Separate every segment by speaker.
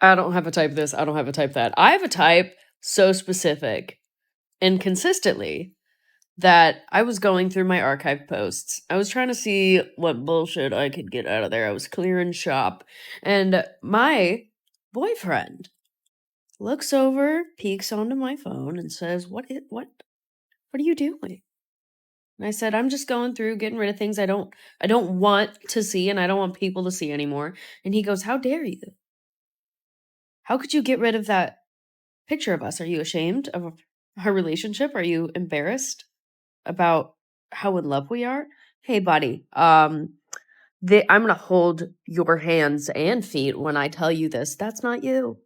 Speaker 1: I don't have a type this, I don't have a type that. I have a type so specific and consistently that I was going through my archive posts. I was trying to see what bullshit I could get out of there. I was clearing shop. And my boyfriend looks over, peeks onto my phone, and says, what are you doing? And I said, I'm just going through getting rid of things I don't want to see and I don't want people to see anymore. And he goes, how dare you? How could you get rid of that picture of us? Are you ashamed of our relationship? Are you embarrassed about how in love we are? Hey, buddy, I'm going to hold your hands and feet when I tell you this. That's not you.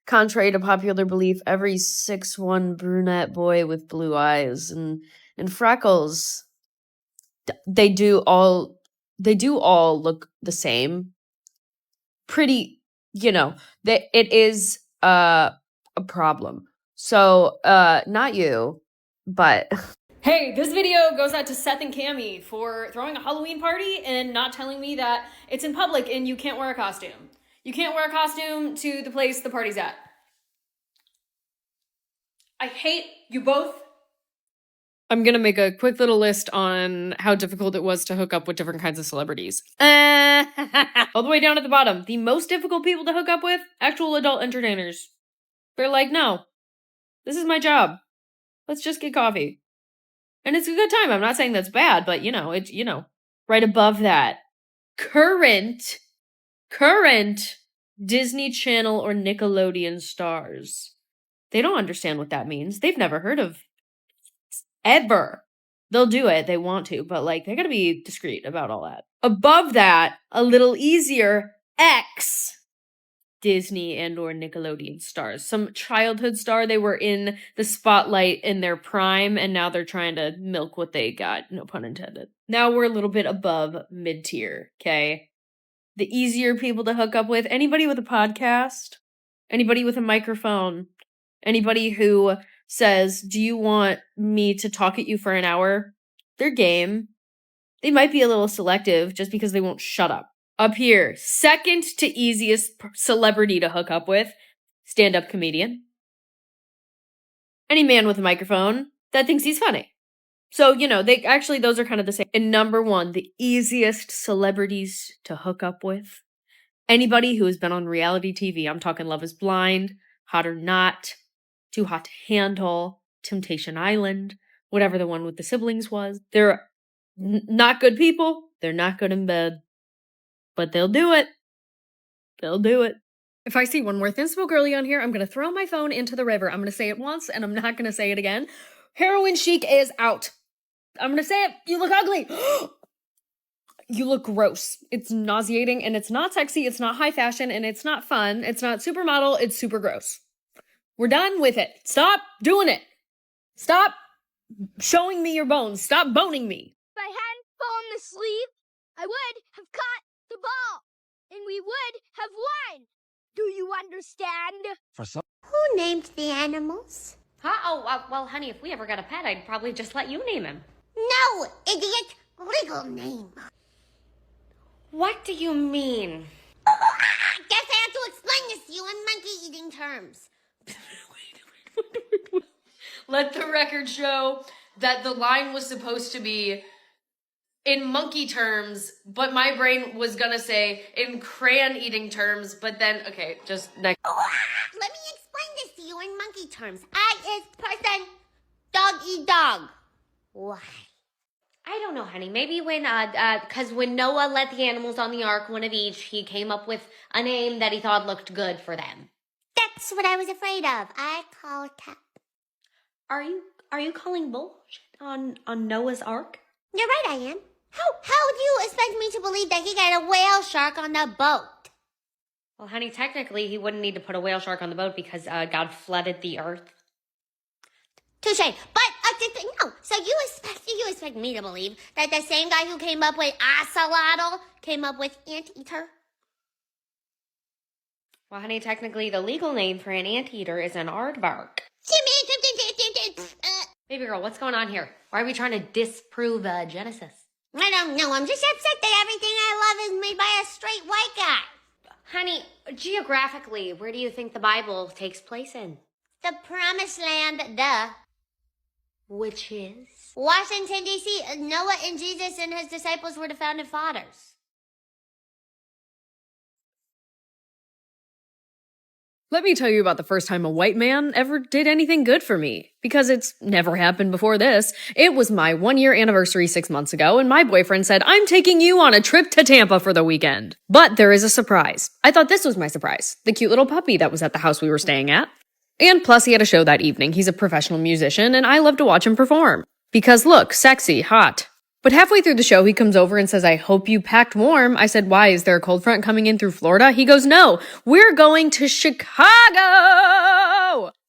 Speaker 1: Contrary to popular belief, every 6'1" brunette boy with blue eyes and freckles, they do all look the same. Pretty, it is a problem. So, not you, but
Speaker 2: Hey, this video goes out to Seth and Cammy for throwing a Halloween party and not telling me that it's in public and you can't wear a costume. You can't wear a costume to the place the party's at. I hate you both. I'm gonna make a quick little list on how difficult it was to hook up with different kinds of celebrities. All the way down at the bottom. The most difficult people to hook up with, actual adult entertainers. They're like, no, this is my job. Let's just get coffee. And it's a good time. I'm not saying that's bad, but right above that, current Disney Channel or Nickelodeon stars. They don't understand what that means. They've never heard of ever. They'll do it. They want to, but they gotta be discreet about all that. Above that, a little easier, X Disney and or Nickelodeon stars. Some childhood star, they were in the spotlight in their prime, and now they're trying to milk what they got, no pun intended. Now we're a little bit above mid-tier, okay? The easier people to hook up with, anybody with a podcast, anybody with a microphone, anybody who says, do you want me to talk at you for an hour? They're game. They might be a little selective just because they won't shut up. Up here, second to easiest celebrity to hook up with, stand-up comedian. Any man with a microphone that thinks he's funny. So, those are kind of the same. And number one, the easiest celebrities to hook up with, anybody who has been on reality TV. I'm talking Love is Blind, Hot or Not, Too Hot to Handle, Temptation Island, whatever the one with the siblings was. They're not good people. They're not good in bed. But they'll do it. They'll do it. If I see one more Thinspo girly on here, I'm going to throw my phone into the river. I'm going to say it once, and I'm not going to say it again. Heroin chic is out. I'm going to say it. You look ugly. You look gross. It's nauseating, and it's not sexy. It's not high fashion, and it's not fun. It's not supermodel. It's super gross. We're done with it. Stop doing it. Stop showing me your bones. Stop boning me.
Speaker 3: If I hadn't fallen asleep, I would have caught the ball, and we would have won. Do you understand?
Speaker 4: Who named the animals?
Speaker 5: Huh? Oh, well, honey, if we ever got a pet, I'd probably just let you name him.
Speaker 4: No, idiot. Legal name.
Speaker 5: What do you mean?
Speaker 4: Guess I have to explain this to you in monkey-eating terms.
Speaker 2: Wait. Let the record show that the line was supposed to be in monkey terms, but my brain was gonna say in crayon-eating terms, but then, okay, just next.
Speaker 4: Let me explain this to you in monkey terms. I is person, dog eat dog. Why?
Speaker 5: I don't know, honey. Maybe because when Noah let the animals on the ark, one of each, he came up with a name that he thought looked good for them.
Speaker 4: That's what I was afraid of. I call Cap.
Speaker 5: Are you calling bullshit on Noah's ark?
Speaker 4: You're right, I am. How do you expect me to believe that he got a whale shark on the boat?
Speaker 5: Well, honey, technically he wouldn't need to put a whale shark on the boat because God flooded the earth.
Speaker 4: Touche. But no. So you expect me to believe that the same guy who came up with axolotl came up with anteater?
Speaker 5: Well, honey, technically the legal name for an anteater is an aardvark. Baby girl, what's going on here? Why are we trying to disprove Genesis?
Speaker 4: I don't know. I'm just upset that everything I love is made by a straight white guy.
Speaker 5: Honey, geographically, where do you think the Bible takes place in?
Speaker 4: The promised land, duh.
Speaker 5: Which is?
Speaker 4: Washington, D.C. Noah and Jesus and his disciples were the founding fathers.
Speaker 2: Let me tell you about the first time a white man ever did anything good for me. Because it's never happened before this. It was my 1-year anniversary 6 months ago, and my boyfriend said, I'm taking you on a trip to Tampa for the weekend. But there is a surprise. I thought this was my surprise. The cute little puppy that was at the house we were staying at. And plus he had a show that evening. He's a professional musician, and I love to watch him perform. Because look, sexy, hot. But halfway through the show, he comes over and says, I hope you packed warm. I said, why? Is there a cold front coming in through Florida? He goes, no, we're going to Chicago.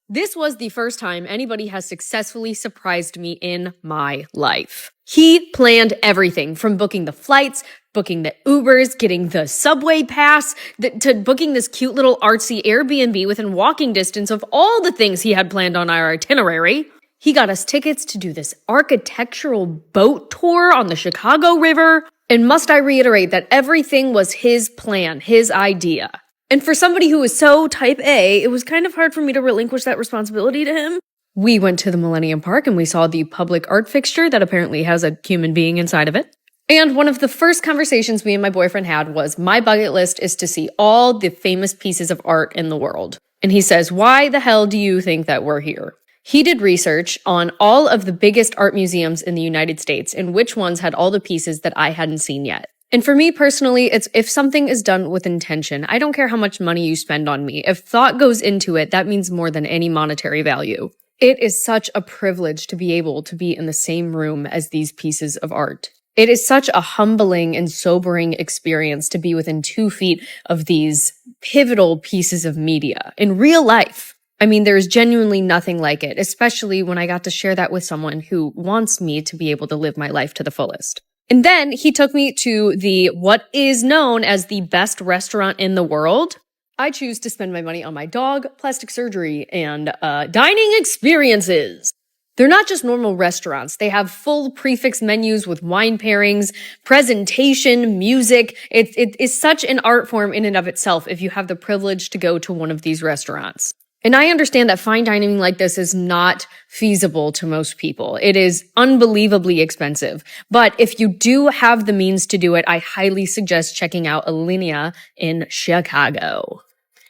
Speaker 2: This was the first time anybody has successfully surprised me in my life. He planned everything from booking the flights, booking the Ubers, getting the subway pass, to booking this cute little artsy Airbnb within walking distance of all the things he had planned on our itinerary. He got us tickets to do this architectural boat tour on the Chicago River. And must I reiterate that everything was his plan, his idea. And for somebody who is so type A, it was kind of hard for me to relinquish that responsibility to him. We went to the Millennium Park and we saw the public art fixture that apparently has a human being inside of it. And one of the first conversations me and my boyfriend had was, my bucket list is to see all the famous pieces of art in the world. And he says, why the hell do you think that we're here? He did research on all of the biggest art museums in the United States and which ones had all the pieces that I hadn't seen yet. And for me personally, it's if something is done with intention, I don't care how much money you spend on me. If thought goes into it, that means more than any monetary value. It is such a privilege to be able to be in the same room as these pieces of art. It is such a humbling and sobering experience to be within 2 feet of these pivotal pieces of media in real life. I mean, there's genuinely nothing like it, especially when I got to share that with someone who wants me to be able to live my life to the fullest. And then he took me to what is known as the best restaurant in the world. I choose to spend my money on my dog, plastic surgery, and dining experiences. They're not just normal restaurants. They have full prefix menus with wine pairings, presentation, music. It is such an art form in and of itself if you have the privilege to go to one of these restaurants. And I understand that fine dining like this is not feasible to most people. It is unbelievably expensive. But if you do have the means to do it, I highly suggest checking out Alinea in Chicago.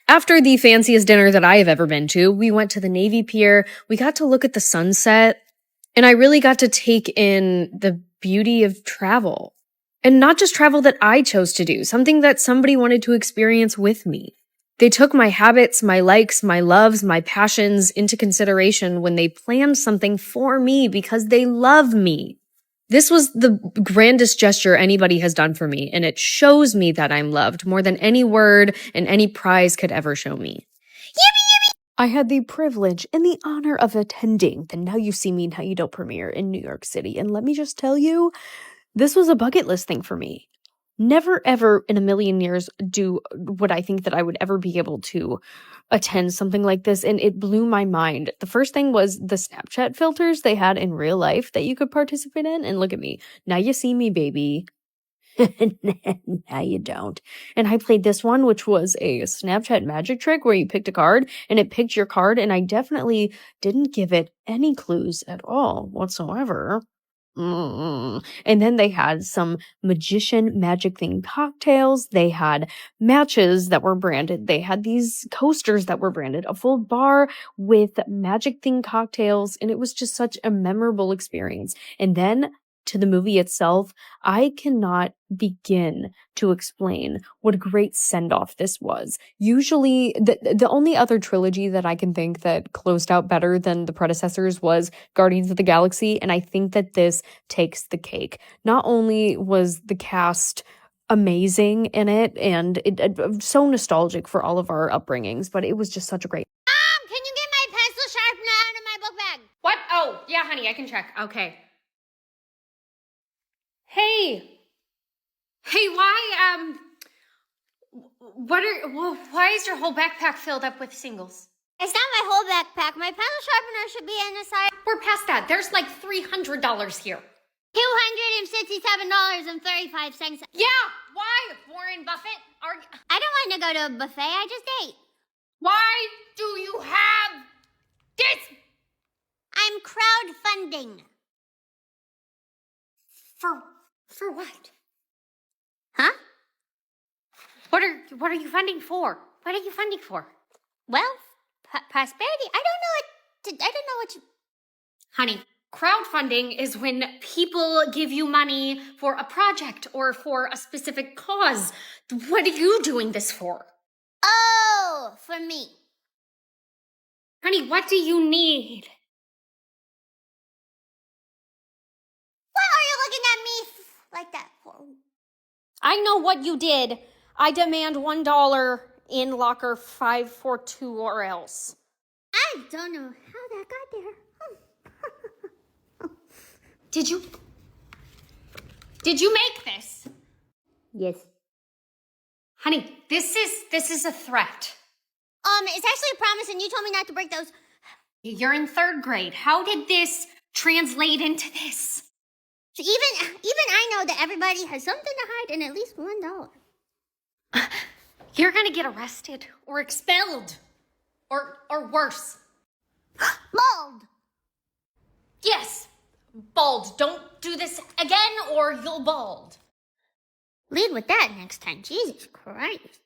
Speaker 2: After the fanciest dinner that I have ever been to, we went to the Navy Pier. We got to look at the sunset. And I really got to take in the beauty of travel. And not just travel that I chose to do, something that somebody wanted to experience with me. They took my habits, my likes, my loves, my passions into consideration when they planned something for me because they love me. This was the grandest gesture anybody has done for me, and it shows me that I'm loved more than any word and any prize could ever show me. I had the privilege and the honor of attending the Now You See Me, Now You Don't premiere in New York City, and let me just tell you, this was a bucket list thing for me. Never ever in a million years would I think that I would ever be able to attend something like this, and it blew my mind. The first thing was the Snapchat filters they had in real life that you could participate in, and look at me. Now you see me, baby. Now you don't. And I played this one, which was a Snapchat magic trick where you picked a card, and it picked your card, and I definitely didn't give it any clues at all whatsoever. And then they had some magician magic themed cocktails. They had matches that were branded. They had these coasters that were branded, a full bar with magic themed cocktails. And it was just such a memorable experience. And then to the movie itself, I cannot begin to explain what a great send-off this was. Usually, the only other trilogy that I can think that closed out better than the predecessors was Guardians of the Galaxy, and I think that this takes the cake. Not only was the cast amazing in it, and it so nostalgic for all of our upbringings, but it was just such a great...
Speaker 4: Mom, can you get my pencil sharpener out of my book bag?
Speaker 5: What? Oh, yeah, honey, I can check. Okay. Hey, why is your whole backpack filled up with singles?
Speaker 4: It's not my whole backpack. My pencil sharpener should be in the side.
Speaker 5: We're past that. There's like $300 here.
Speaker 4: $267.35.
Speaker 5: Yeah, why, Warren Buffett?
Speaker 4: I don't want to go to a buffet. I just ate.
Speaker 5: Why do you have this?
Speaker 4: I'm crowdfunding.
Speaker 5: For what?
Speaker 4: Huh?
Speaker 5: What are you funding for? What are you funding for?
Speaker 4: Well, prosperity. I don't know what you.
Speaker 5: Honey, crowdfunding is when people give you money for a project or for a specific cause. What are you doing this for?
Speaker 4: Oh, for me.
Speaker 5: Honey, what do you need?
Speaker 4: What are you looking at me like that for?
Speaker 5: I know what you did. I demand $1 in locker 542 or else.
Speaker 4: I don't know how that got there.
Speaker 5: Did you make this?
Speaker 4: Yes.
Speaker 5: Honey, this is a threat.
Speaker 4: It's actually a promise, and you told me not to break those.
Speaker 5: You're in 3rd grade. How did this translate into this?
Speaker 4: So even I know that everybody has something to hide in at least $1.
Speaker 5: You're gonna get arrested or expelled or worse.
Speaker 4: Mold.
Speaker 5: Yes, bald. Don't do this again or you'll bald.
Speaker 4: Lead with that next time. Jesus Christ.